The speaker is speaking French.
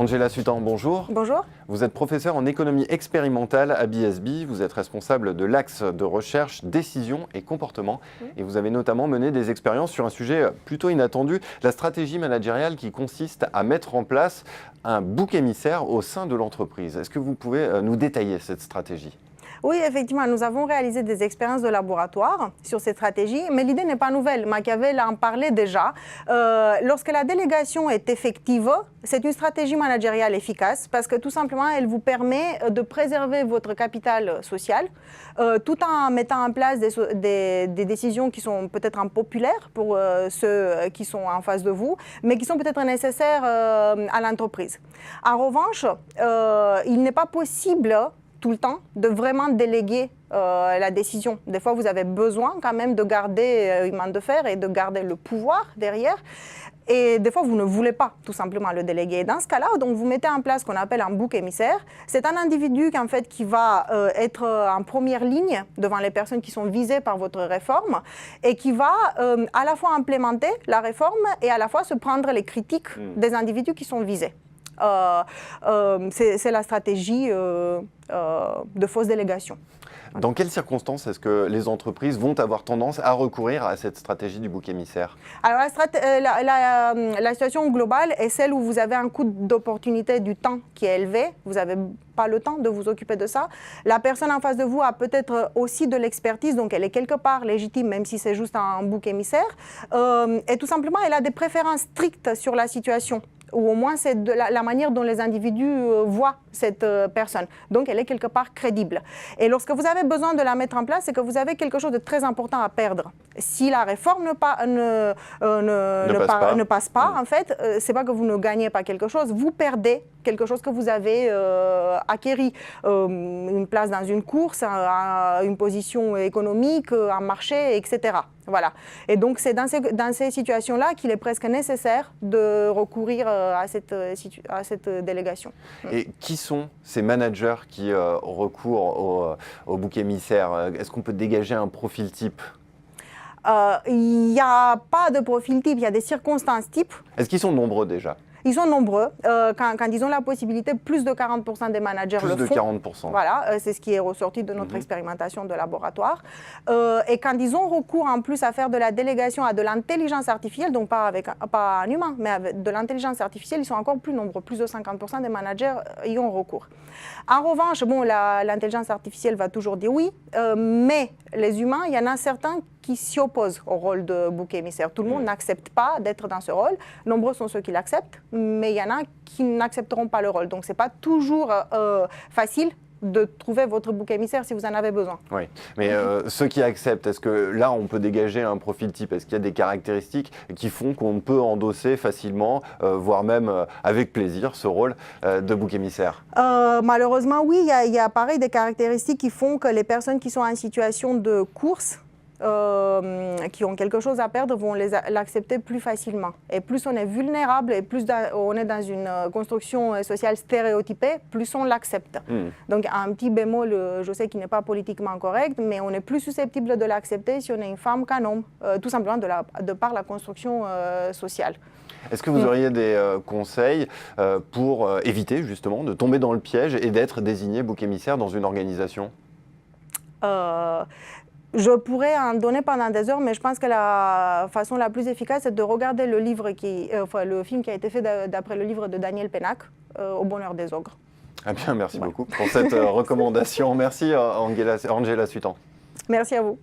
Angela Sutan, bonjour. Bonjour. Vous êtes professeur en économie expérimentale à BSB. Vous êtes responsable de l'axe de recherche, décision et comportement. Et vous avez notamment mené des expériences sur un sujet plutôt inattendu, la stratégie managériale qui consiste à mettre en place un bouc émissaire au sein de l'entreprise. Est-ce que vous pouvez nous détailler cette stratégie ? Oui, effectivement, nous avons réalisé des expériences de laboratoire sur cette stratégie, mais l'idée n'est pas nouvelle. Machiavel en parlait déjà. Lorsque la délégation est effective, c'est une stratégie managériale efficace parce que tout simplement, elle vous permet de préserver votre capital social tout en mettant en place des décisions qui sont peut-être impopulaires pour ceux qui sont en face de vous, mais qui sont peut-être nécessaires à l'entreprise. En revanche, il n'est pas possible tout le temps, de vraiment déléguer la décision. Des fois, vous avez besoin quand même de garder une main de fer et de garder le pouvoir derrière. Et des fois, vous ne voulez pas tout simplement le déléguer. Dans ce cas-là, donc, vous mettez en place ce qu'on appelle un bouc émissaire. C'est un individu en fait, qui va être en première ligne devant les personnes qui sont visées par votre réforme et qui va à la fois implémenter la réforme et à la fois se prendre les critiques des individus qui sont visés. C'est la stratégie de fausse délégation. Dans quelles circonstances est-ce que les entreprises vont avoir tendance à recourir à cette stratégie du bouc émissaire ? Alors la situation globale est celle où vous avez un coût d'opportunité du temps qui est élevé. Vous n'avez pas le temps de vous occuper de ça. La personne en face de vous a peut-être aussi de l'expertise, donc elle est quelque part légitime, même si c'est juste un bouc émissaire. Et tout simplement, elle a des préférences strictes sur la situation, ou au moins c'est de la manière dont les individus voient cette personne. Donc elle est quelque part crédible. Et lorsque vous avez besoin de la mettre en place, c'est que vous avez quelque chose de très important à perdre. Si la réforme ne passe pas, en fait, c'est pas que vous ne gagnez pas quelque chose, vous perdez quelque chose que vous avez acquéri. Une place dans une course, une position économique, un marché, etc. Voilà. Et donc, c'est dans ces situations-là qu'il est presque nécessaire de recourir à cette délégation. Et qui sont ces managers qui recourent au bouc émissaire ? Est-ce qu'on peut dégager un profil type ? Il n'y a pas de profil type, il y a des circonstances types. Est-ce qu'ils sont nombreux déjà ? Ils sont nombreux. Quand ils ont la possibilité, plus de 40% des managers le font. Plus de 40%. Voilà, c'est ce qui est ressorti de notre expérimentation de laboratoire. Et quand ils ont recours en plus à faire de la délégation à de l'intelligence artificielle, donc pas un humain, mais avec de l'intelligence artificielle, ils sont encore plus nombreux. Plus de 50% des managers y ont recours. En revanche, bon, l'intelligence artificielle va toujours dire oui, mais les humains, il y en a certains qui s'y opposent au rôle de bouc émissaire. Tout le monde n'accepte pas d'être dans ce rôle. Nombreux sont ceux qui l'acceptent, mais il y en a qui n'accepteront pas le rôle. Donc, ce n'est pas toujours facile de trouver votre bouc émissaire si vous en avez besoin. Oui, mais ceux qui acceptent, est-ce que là, on peut dégager un profil type ? Est-ce qu'il y a des caractéristiques qui font qu'on peut endosser facilement, voire même avec plaisir, ce rôle de bouc émissaire ? Malheureusement, oui, il y a pareil des caractéristiques qui font que les personnes qui sont en situation de course, qui ont quelque chose à perdre, vont l'accepter plus facilement. Et plus on est vulnérable et plus on est dans une construction sociale stéréotypée, plus on l'accepte. Donc un petit bémol, je sais qu'il n'est pas politiquement correct, mais on est plus susceptible de l'accepter si on est une femme qu'un homme, tout simplement de par la construction sociale. Est-ce que vous auriez des conseils pour éviter justement de tomber dans le piège et d'être désigné bouc émissaire dans une organisation ? Je pourrais en donner pendant des heures, mais je pense que la façon la plus efficace, c'est de regarder le film qui a été fait d'après le livre de Daniel Pennac, Au bonheur des ogres. Ah bien, merci beaucoup pour cette recommandation. Merci Angela Sutan. Merci à vous.